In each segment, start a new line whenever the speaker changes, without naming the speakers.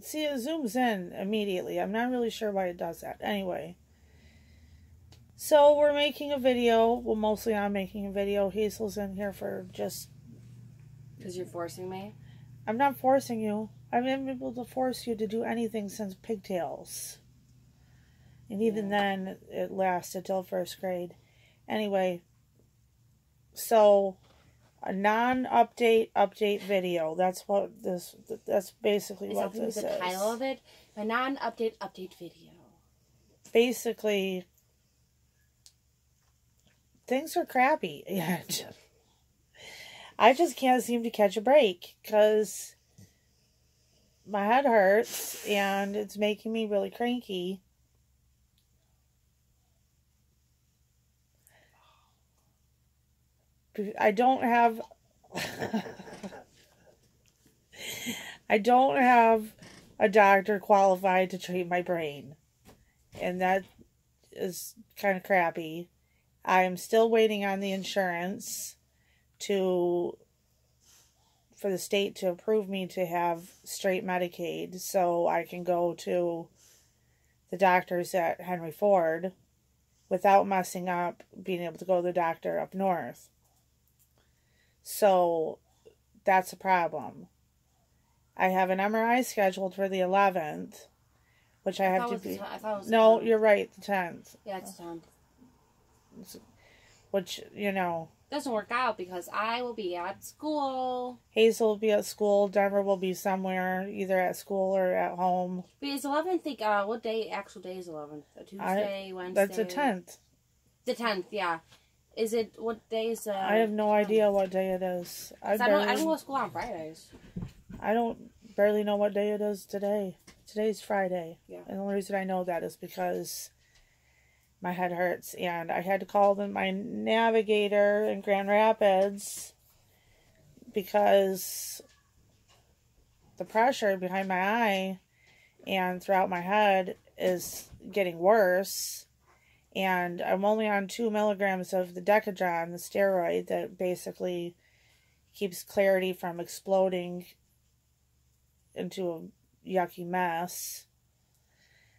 See, it zooms in immediately. I'm not really sure why it does that. Anyway. So, we're making a video. Well, mostly I'm making a video. Hazel's in here for just...
Because you're forcing me?
I'm not forcing you. I haven't been able to force you to do anything since pigtails. And even then, it lasted till first grade. Anyway, so a non-update video. That's what this. That's basically what this is.
The title of it, a non-update video.
Basically, things are crappy. I just can't seem to catch a break because my head hurts and it's making me really cranky. I don't have a doctor qualified to treat my brain. And that is kind of crappy. I am still waiting on the insurance for the state to approve me to have straight Medicaid so I can go to the doctors at Henry Ford without messing up being able to go to the doctor up north. So, that's a problem. I have an MRI scheduled for the 11th, which I have to be...
I thought it was
no, you're right, the 10th.
Yeah, it's the 10th.
Which, you know...
Doesn't work out because I will be at school.
Hazel will be at school. Denver will be somewhere, either at school or at home.
But it's 11th, what day, actual day is 11th? A Tuesday, Wednesday?
That's the 10th.
The 10th, yeah. Is it, what day is
I have no idea what day it is. I
don't go to school on Fridays.
I don't barely know what day it is today. Today's Friday.
Yeah.
And the only reason I know that is because my head hurts. And I had to call my navigator in Grand Rapids because the pressure behind my eye and throughout my head is getting worse. And I'm only on 2 milligrams of the Decadron, the steroid that basically keeps clarity from exploding into a yucky mess.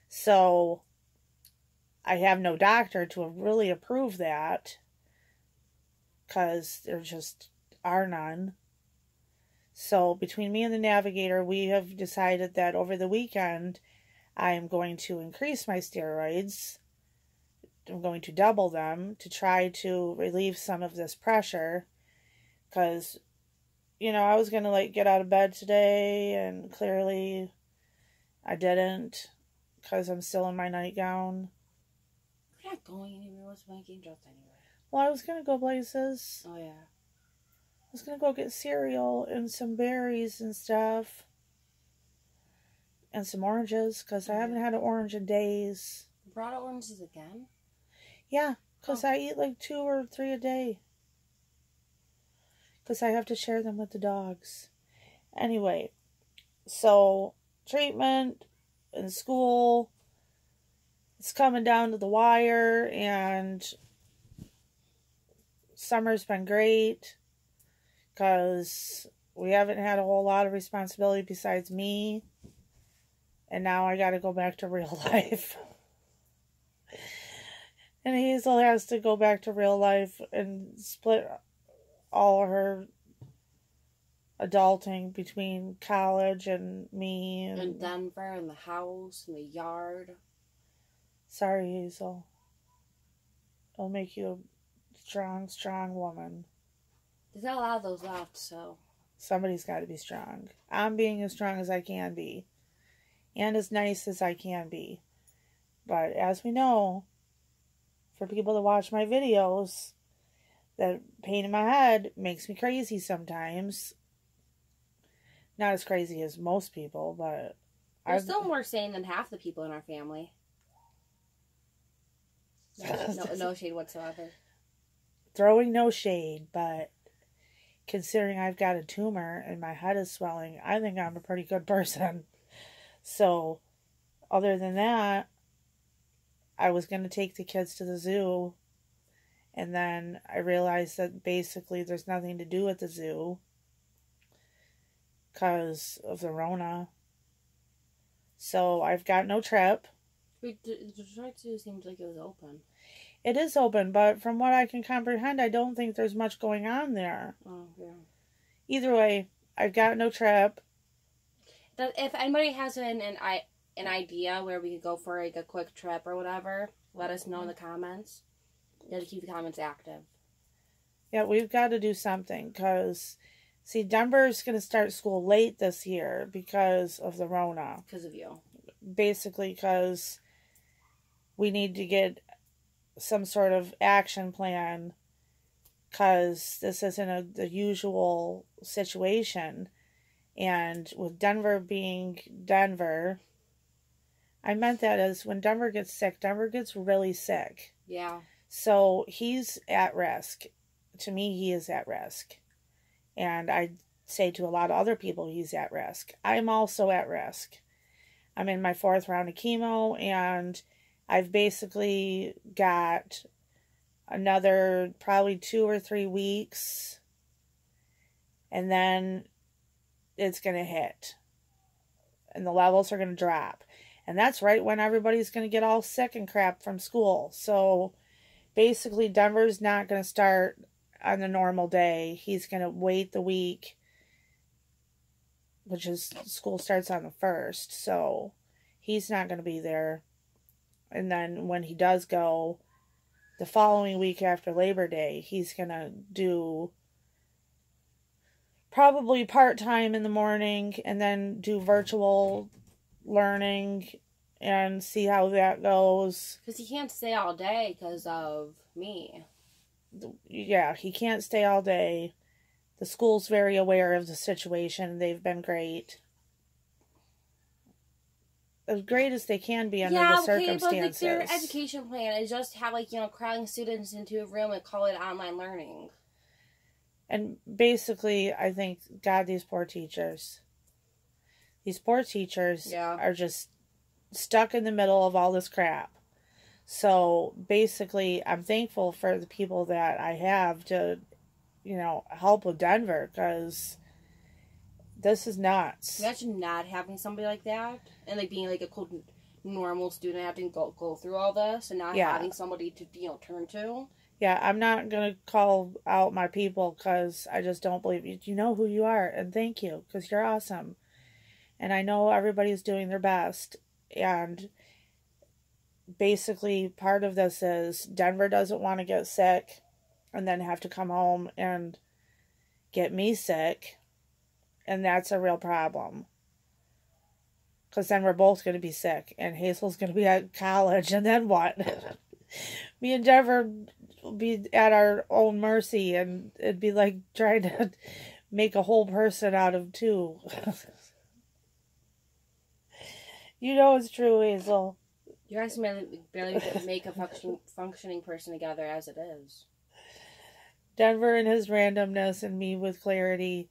So I have no doctor to really approve that because there just are none. So between me and the navigator, we have decided that over the weekend I am going to increase my steroids. I'm going to double them to try to relieve some of this pressure because, you know, I was going to get out of bed today and clearly I didn't because I'm still in my nightgown.
We're not going anywhere. What's making dressed anyway?
Well, I was going to go places.
Oh, yeah.
I was going to go get cereal and some berries and stuff. And some oranges because I haven't had an orange in days.
You brought out oranges again?
Yeah, because I eat 2 or 3 a day. Because I have to share them with the dogs. Anyway, so treatment in school, it's coming down to the wire, and summer's been great because we haven't had a whole lot of responsibility besides me, and now I got to go back to real life. And Hazel has to go back to real life and split all her adulting between college and me.
And Denver and the house and the yard.
Sorry, Hazel. It'll make you a strong, strong woman.
There's not a lot of those left, so.
Somebody's got to be strong. I'm being as strong as I can be. And as nice as I can be. But as we know, for people to watch my videos, that pain in my head makes me crazy sometimes. Not as crazy as most people, but...
We're still more sane than half the people in our family. No shade whatsoever.
Throwing no shade, but considering I've got a tumor and my head is swelling, I think I'm a pretty good person. So, other than that, I was going to take the kids to the zoo, and then I realized that basically there's nothing to do at the zoo because of the Rona. So I've got no trip.
Detroit Zoo seemed like it was open.
It is open, but from what I can comprehend, I don't think there's much going on there.
Oh, yeah.
Either way, I've got no trip.
If anybody has an idea where we could go for like a quick trip or whatever, let us know in the comments. You have to keep the comments active.
Yeah, we've got to do something because, see, Denver's going to start school late this year because of the Rona.
Because of you.
Basically, because we need to get some sort of action plan because this isn't the usual situation. And with Denver being Denver, I meant that as when Denver gets sick, Denver gets really sick.
Yeah.
So he's at risk. To me, he is at risk. And I say to a lot of other people, he's at risk. I'm also at risk. I'm in my 4th round of chemo, and I've basically got another probably 2 or 3 weeks, and then it's going to hit. And the levels are going to drop. And that's right when everybody's going to get all sick and crap from school. So basically, Denver's not going to start on the normal day. He's going to wait the week, which is school starts on the 1st. So he's not going to be there. And then when he does go, the following week after Labor Day, he's going to do probably part-time in the morning and then do virtual learning and see how that goes.
Because he can't stay all day because of me.
Yeah, he can't stay all day. The school's very aware of the situation. They've been great. As great as they can be under the circumstances.
But like their education plan is just have crowding students into a room and call it online learning.
And basically, I think, God, these poor teachers. These poor teachers are just stuck in the middle of all this crap. So basically, I'm thankful for the people that I have to, help with Denver, because this is nuts.
Imagine not having somebody like that and like being like a cool, normal student having to go through all this and not having somebody to turn to.
Yeah, I'm not going to call out my people because I just don't believe you. You know who you are, and thank you, because you're awesome. And I know everybody's doing their best. And basically, part of this is Denver doesn't want to get sick and then have to come home and get me sick. And that's a real problem. Because then we're both going to be sick. And Hazel's going to be at college. And then what? Me and Denver will be at our own mercy. And it'd be like trying to make a whole person out of 2. You know it's true, Hazel.
You guys barely make a functioning person together as it is.
Denver and his randomness and me with clarity.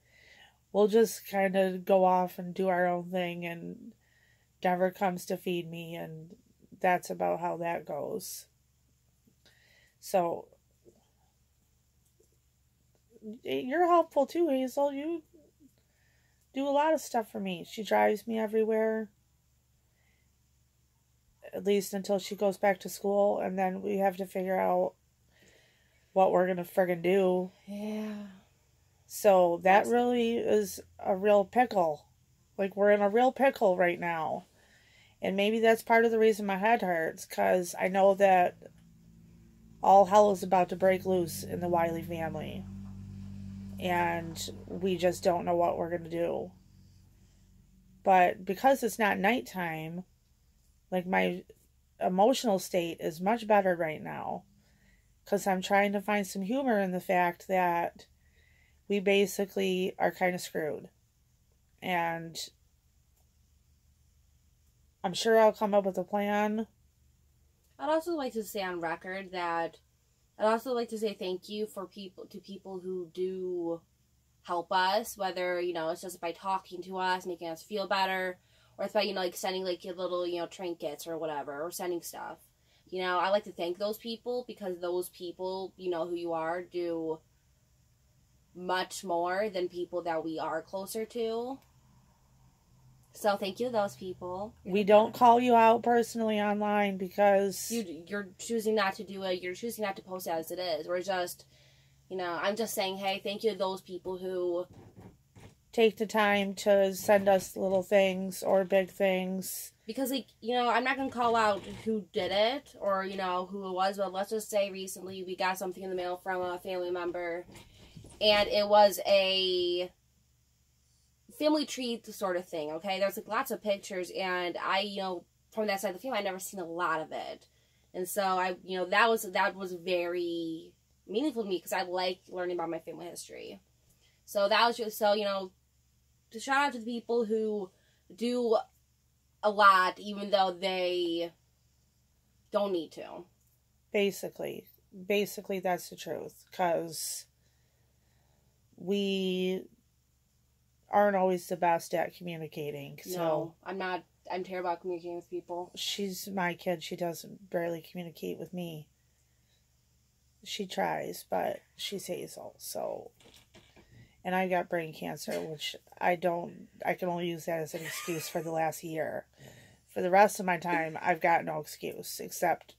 We'll just kind of go off and do our own thing, and Denver comes to feed me, and that's about how that goes. So, you're helpful too, Hazel. You do a lot of stuff for me. She drives me everywhere, at least until she goes back to school, and then we have to figure out what we're going to friggin' do.
Yeah.
So that really is a real pickle. Like, we're in a real pickle right now. And maybe that's part of the reason my head hurts, because I know that all hell is about to break loose in the Wiley family. And we just don't know what we're going to do. But because it's not nighttime, like, my emotional state is much better right now. Because I'm trying to find some humor in the fact that we basically are kind of screwed. And I'm sure I'll come up with a plan.
I'd also like to say on record that I'd also like to say thank you to people who do help us, whether, it's just by talking to us, making us feel better, or it's by, sending, your little, trinkets or whatever, or sending stuff. I like to thank those people, because those people, who you are, do much more than people that we are closer to. So thank you to those people.
We don't call you out personally online because...
You're choosing not to do it. You're choosing not to post it as it is. We're just, I'm just saying, hey, thank you to those people who...
take the time to send us little things or big things.
Because, I'm not going to call out who did it or, who it was. But let's just say recently we got something in the mail from a family member. And it was a... family treat sort of thing, okay? There's lots of pictures, and I, from that side of the family, I've never seen a lot of it. And so that was very meaningful to me because I like learning about my family history. So that was just, to shout out to the people who do a lot even though they don't need to.
Basically that's the truth, because we aren't always the best at communicating. So
no, I'm not. I'm terrible at communicating with people.
She's my kid. She doesn't barely communicate with me. She tries, but she's Hazel. So, and I got brain cancer, which I can only use that as an excuse for the last year. For the rest of my time, I've got no excuse, except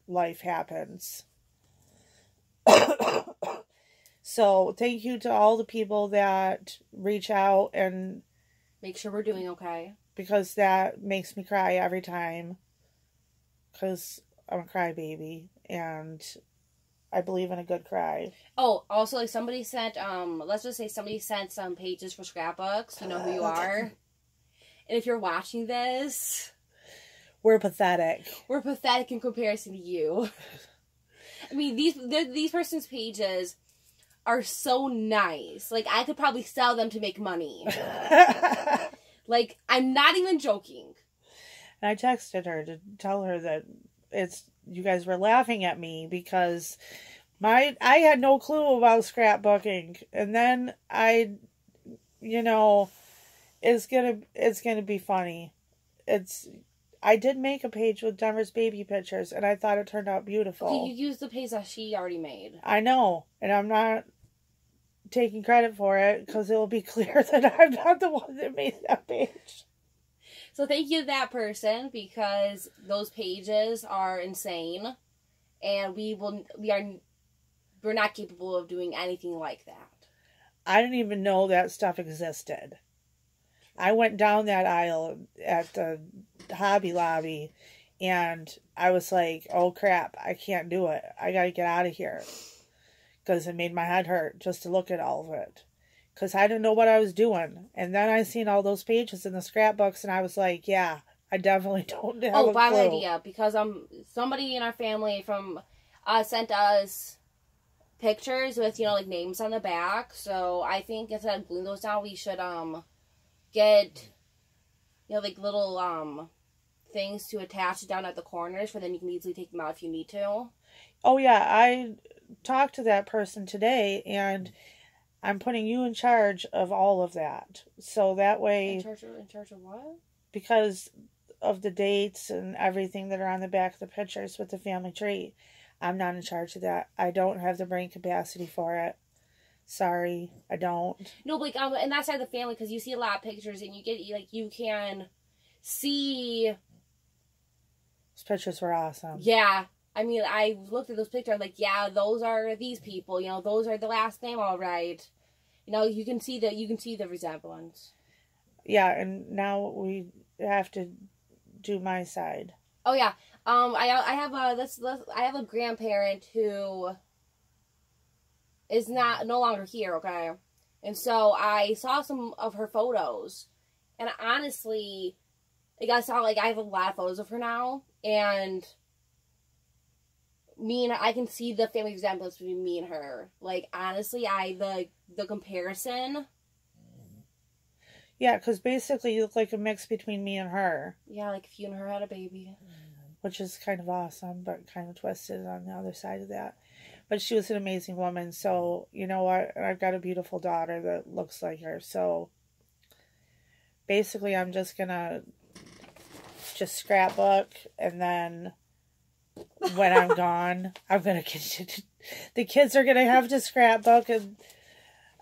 life happens. So, thank you to all the people that reach out and
make sure we're doing okay.
Because that makes me cry every time. Because I'm a crybaby, and I believe in a good cry.
Oh, also, somebody sent, let's just say somebody sent some pages for scrapbooks. You know who you are. And if you're watching this...
We're pathetic.
We're pathetic in comparison to you. I mean, these person's pages are so nice. I could probably sell them to make money. I'm not even joking.
And I texted her to tell her that you guys were laughing at me because I had no clue about scrapbooking. And then it's gonna be funny. I did make a page with Denver's baby pictures, and I thought it turned out beautiful.
Okay, you used the page that she already made.
I know, and I'm not taking credit for it because it will be clear that I'm not the one that made that page.
So thank you to that person, because those pages are insane, and we're not capable of doing anything like that.
I didn't even know that stuff existed. I went down that aisle at the Hobby Lobby, and I was like, oh crap, I can't do it. I gotta get out of here. Because it made my head hurt just to look at all of it. Because I didn't know what I was doing. And then I seen all those pages in the scrapbooks, and I was like, yeah, I definitely don't have a clue.
By idea, because somebody in our family sent us pictures with, names on the back. So I think instead of gluing those down, we should get, little things to attach down at the corners, for then you can easily take them out if you need to.
Oh, yeah, I talked to that person today, and I'm putting you in charge of all of that. So that way...
In charge of what?
Because of the dates and everything that are on the back of the pictures with the family tree. I'm not in charge of that. I don't have the brain capacity for it. Sorry, I don't.
No, but and that's side of the family, because you see a lot of pictures, and you get, you can see...
Those pictures were awesome.
Yeah. I mean, I looked at those pictures, I'm like, yeah, those are these people, those are the last name, all right. You can see the resemblance.
Yeah, and now we have to do my side.
Oh yeah. I have a grandparent who is no longer here, okay? And so I saw some of her photos, and honestly, I have a lot of photos of her now, and I can see the family resemblance between me and her. Honestly, the comparison.
Yeah, because basically you look like a mix between me and her.
Yeah, if you and her had a baby.
Which is kind of awesome, but kind of twisted on the other side of that. But she was an amazing woman, so, you know what? I've got a beautiful daughter that looks like her, so... Basically, I'm just gonna... scrapbook, and then... when I'm gone, I'm gonna get the kids are gonna have to scrapbook, and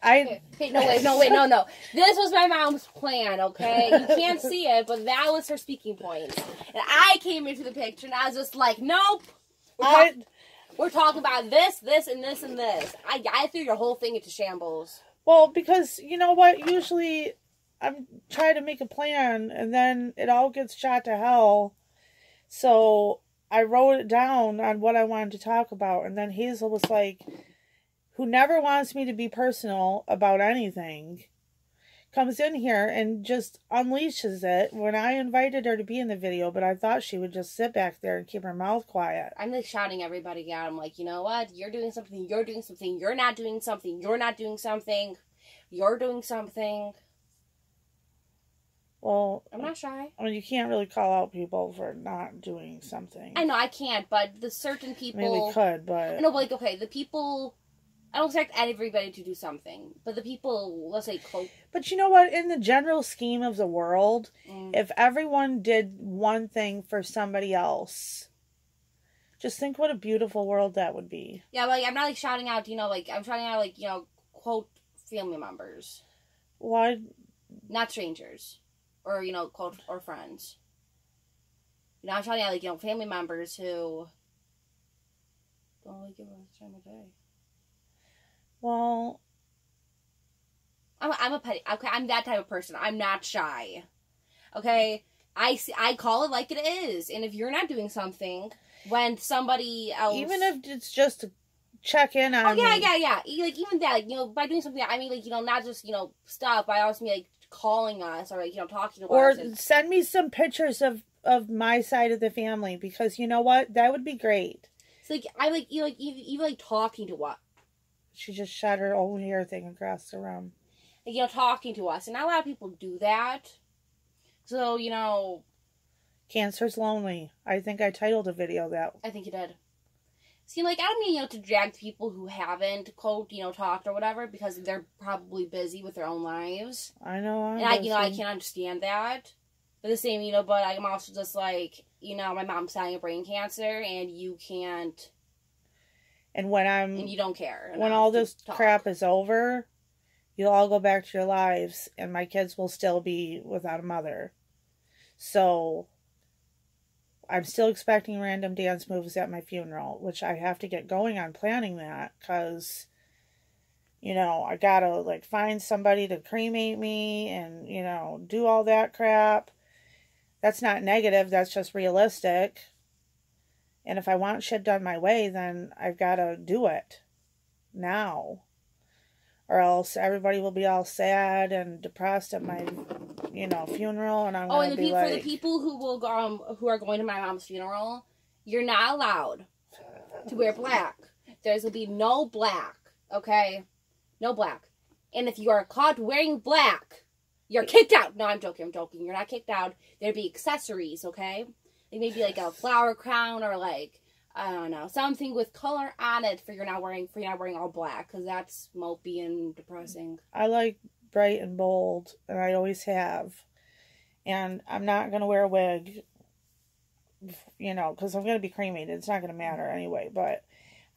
Okay, no. This was my mom's plan, okay? You can't see it, but that was her speaking point. And I came into the picture, and I was just like, nope. We're talking about this, and this, and this. I threw your whole thing into shambles.
Well, because, you know what? Usually, I'm trying to make a plan, and then it all gets shot to hell. So, I wrote it down on what I wanted to talk about, and then Hazel was like, who never wants me to be personal about anything, comes in here and just unleashes it when I invited her to be in the video, but I thought she would just sit back there and keep her mouth quiet.
I'm like shouting everybody out. I'm like, you know what? You're doing something, you're doing something, you're not doing something, you're not doing something, you're doing something.
Well,
I'm not shy.
I mean, you can't really call out people for not doing something.
I know, I can't, but the certain people...
I mean, we could, but...
No, but like, okay, the people... I don't expect everybody to do something, but the people, let's say,
But you know what? In the general scheme of the world, if everyone did one thing for somebody else, just think what a beautiful world that would be.
Yeah, like, I'm not, like, shouting out, you know, like, I'm shouting out, like, you know, quote, family members.
Why?
Not strangers. Or, you know, quote, or friends. You know, I'm shouting out, like, you know, family members who don't really give us time of day.
Well,
I'm a petty. Okay, I'm that type of person. I'm not shy. Okay, I call it like it is. And if you're not doing something when somebody else,
even if it's just to check in on,
yeah. Like even that, like, you know, by doing something, I mean, like, you know, not just, you know, stuff. I also mean, like, calling us or, like, you know, talking to us.
Or send me some pictures of my side of the family, because you know what, that would be great.
So like I like you like even like talking to us.
She just shot her own hair thing across the room.
Like, you know, talking to us. And not a lot of people do that. So, you know...
Cancer's lonely. I think I titled a video that.
I think you did. See, like, I don't mean, you know, to drag people who haven't, quote, you know, talked or whatever, because they're probably busy with their own lives.
I know.
And I can't understand that. But the same, you know, but I'm also just like, you know, my mom's dying of brain cancer, and you can't...
And when
and you don't care.
When all this crap is over, you'll all go back to your lives, and my kids will still be without a mother. So, I'm still expecting random dance moves at my funeral, which I have to get going on planning that, because, you know, I gotta, like, find somebody to cremate me, and, you know, do all that crap. That's not negative, that's just realistic. And if I want shit done my way, then I've got to do it now. Or else everybody will be all sad and depressed at my, you know, funeral. And I'm going to be like...
for the people who will go, who are going to my mom's funeral, you're not allowed to wear black. There's going to be no black, okay? No black. And if you are caught wearing black, you're kicked out. No, I'm joking. You're not kicked out. There'll be accessories, okay? Maybe like a flower crown, or like, I don't know, something with color on it for you're not wearing all black, because that's mopey and depressing.
I like bright and bold, and I always have. And I'm not going to wear a wig, you know, because I'm going to be cremated. It's not going to matter anyway, but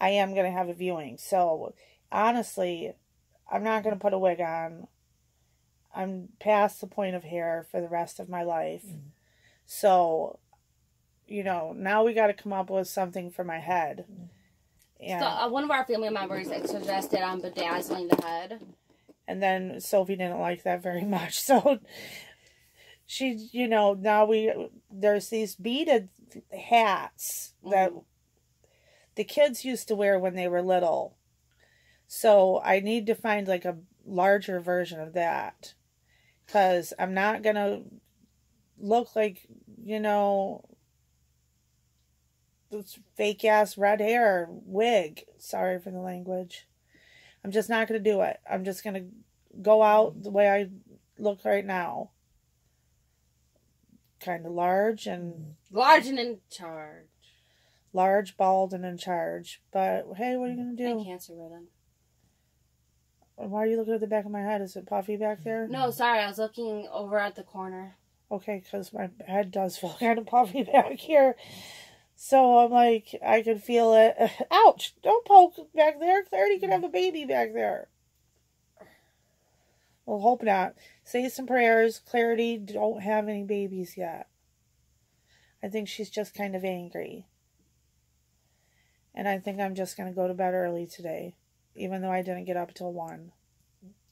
I am going to have a viewing. So, honestly, I'm not going to put a wig on. I'm past the point of hair for the rest of my life. So... You know, now we got to come up with something for my head. And,
so, one of our family members suggested bedazzling the head.
And then Sophie didn't like that very much. So, she, you know, now there's these beaded hats that the kids used to wear when they were little. So, I need to find, like, a larger version of that. Because I'm not going to look like, you know... this fake ass red hair wig. Sorry for the language. I'm just not going to do it. I'm just going to go out the way I look right now. Kind of large and...
large and in charge.
Large, bald, and in charge. But, hey, what are you going to do?
I'm cancer-ridden.
Why are you looking at the back of my head? Is it puffy back there?
No, sorry. I was looking over at the corner.
Okay, because my head does feel kind of puffy back here. So I'm like, I could feel it. Ouch! Don't poke back there. Clarity could have a baby back there. Well, hope not. Say some prayers. Clarity, don't have any babies yet. I think she's just kind of angry. And I think I'm just going to go to bed early today, even though I didn't get up till 1.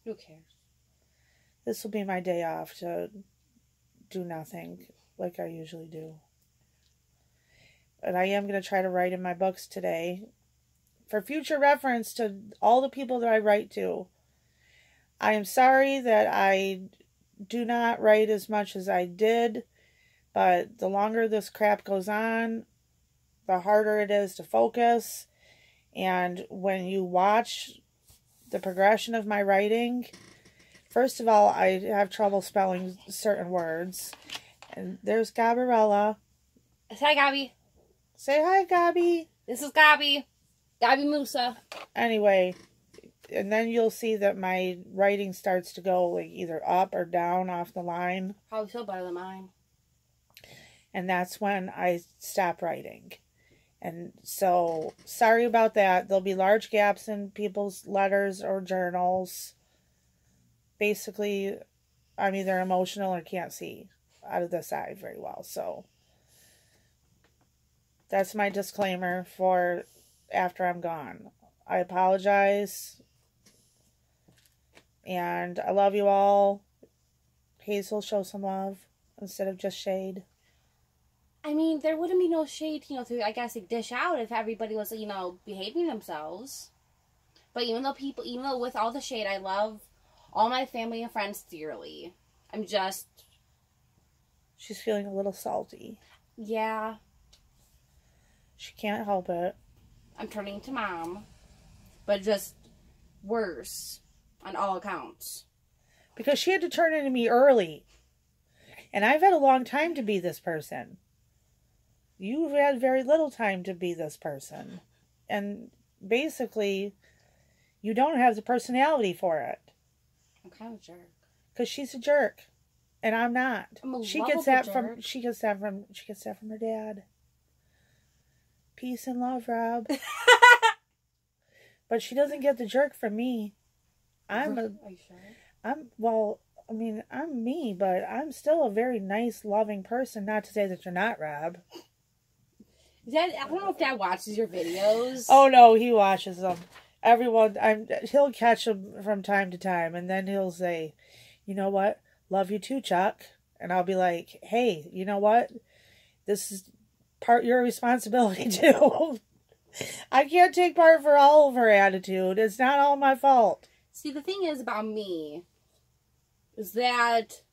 Who cares?
This will be my day off to do nothing like I usually do. But I am going to try to write in my books today for future reference to all the people that I write to. I am sorry that I do not write as much as I did, but the longer this crap goes on, the harder it is to focus. And when you watch the progression of my writing, first of all, I have trouble spelling certain words. And there's Gabriella.
Hi, Gabby.
Say hi, Gabi.
This is Gabby. Gabby Musa.
Anyway, and then you'll see that my writing starts to go like either up or down off the line.
Probably feel better than mine.
And that's when I stop writing. And so, sorry about that. There'll be large gaps in people's letters or journals. Basically, I'm either emotional or can't see out of the side very well. So, that's my disclaimer for after I'm gone. I apologize. And I love you all. Hazel, show some love instead of just shade.
I mean, there wouldn't be no shade, to, I guess, like, dish out if everybody was, behaving themselves. But even though with all the shade, I love all my family and friends dearly. I'm just...
She's feeling a little salty.
Yeah.
She can't help it.
I'm turning to mom. But just worse on all accounts.
Because she had to turn into me early. And I've had a long time to be this person. You've had very little time to be this person. And basically, you don't have the personality for it.
I'm kind of a jerk.
Because she's a jerk. And I'm not. She gets that from her dad. Peace and love, Rob. But she doesn't get the jerk from me.
Are you sure?
I'm me, but I'm still a very nice, loving person. Not to say that you're not, Rob.
I don't know if Dad watches your videos.
Oh no, he watches them. He'll catch them from time to time, and then he'll say, "You know what? Love you too, Chuck." And I'll be like, "Hey, you know what? This is part your responsibility too." I can't take part for all of her attitude. It's not all my fault.
See, the thing is about me is that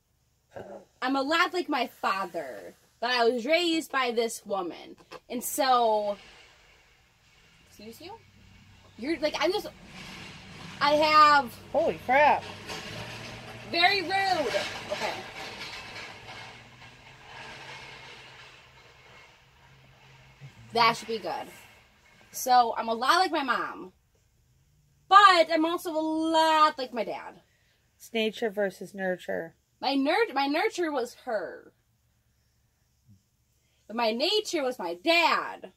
I'm a lot like my father, but I was raised by this woman. And so, excuse you? You're like, I have...
Holy crap.
Very rude. Okay. That should be good. So, I'm a lot like my mom. But I'm also a lot like my dad.
It's nature versus nurture.
My nurture was her. But my nature was my dad.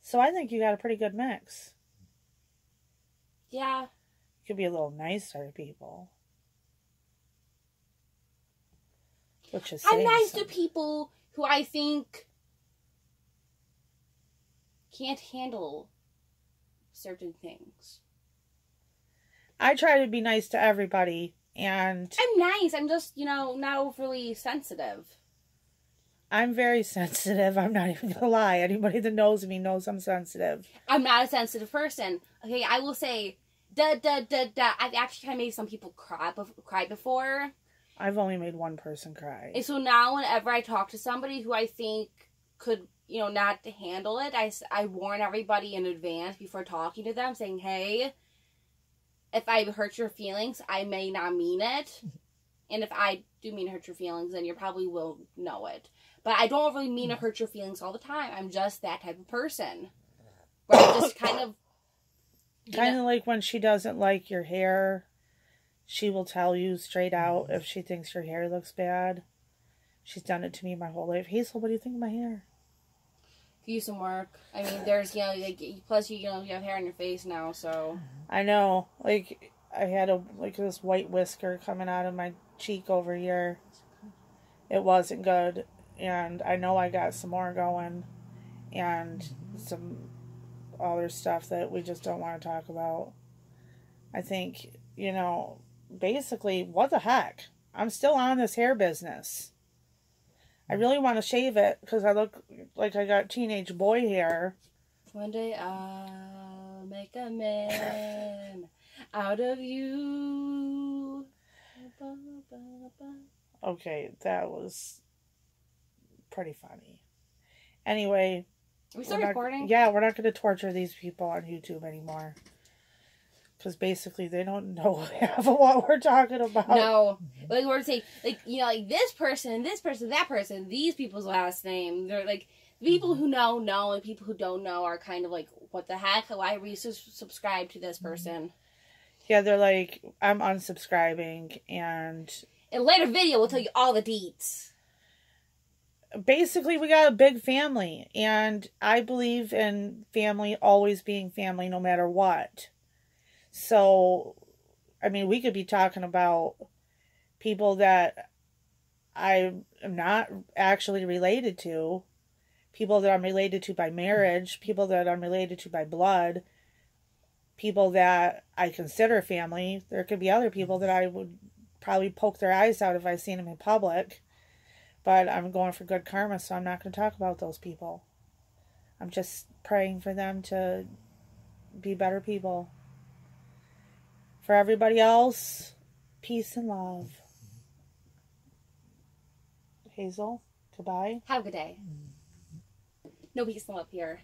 So I think you got a pretty good mix.
Yeah.
You could be a little nicer to people. Which is
I'm nice to people who I think can't handle certain things.
I try to be nice to everybody, and...
I'm nice. I'm just, not overly sensitive.
I'm very sensitive. I'm not even gonna lie. Anybody that knows me knows I'm sensitive.
I'm not a sensitive person. Okay, I will say, I've actually kind of made some people cry before.
I've only made one person cry.
And so now whenever I talk to somebody who I think could, not handle it, I warn everybody in advance before talking to them, saying, hey, if I hurt your feelings, I may not mean it. And if I do mean to hurt your feelings, then you probably will know it. But I don't really mean to hurt your feelings all the time. I'm just that type of person. Where I just kind of...
Kind of like when she doesn't like your hair, she will tell you straight out if she thinks your hair looks bad. She's done it to me my whole life. Hazel, what do you think of my hair?
do some work. I mean, there's, you know, like, plus you know, you have hair on your face now, so.
I know. Like, I had this white whisker coming out of my cheek over here. It wasn't good. And I know I got some more going. And some other stuff that we just don't want to talk about. I think, you know, basically, what the heck? I'm still on this hair business. I really want to shave it because I look like I got teenage boy hair.
One day I'll make a man out of you.
Okay, that was pretty funny. Anyway.
Are we still recording?
Yeah, we're not going to torture these people on YouTube anymore. Because basically they don't know half of what we're talking about.
No. Like, we're saying, like, you know, like, this person, that person, these people's last name. They're, like, people who know, and people who don't know are kind of like, what the heck? Why are we subscribe to this person?
Yeah, they're like, I'm unsubscribing, and...
In a later video, we'll tell you all the deets.
Basically, we got a big family, and I believe in family always being family no matter what. So, I mean, we could be talking about people that I am not actually related to, people that I'm related to by marriage, people that I'm related to by blood, people that I consider family. There could be other people that I would probably poke their eyes out if I seen them in public. But I'm going for good karma, so I'm not going to talk about those people. I'm just praying for them to be better people. For everybody else, peace and love. Hazel, goodbye.
Have a good day. No peace and love here.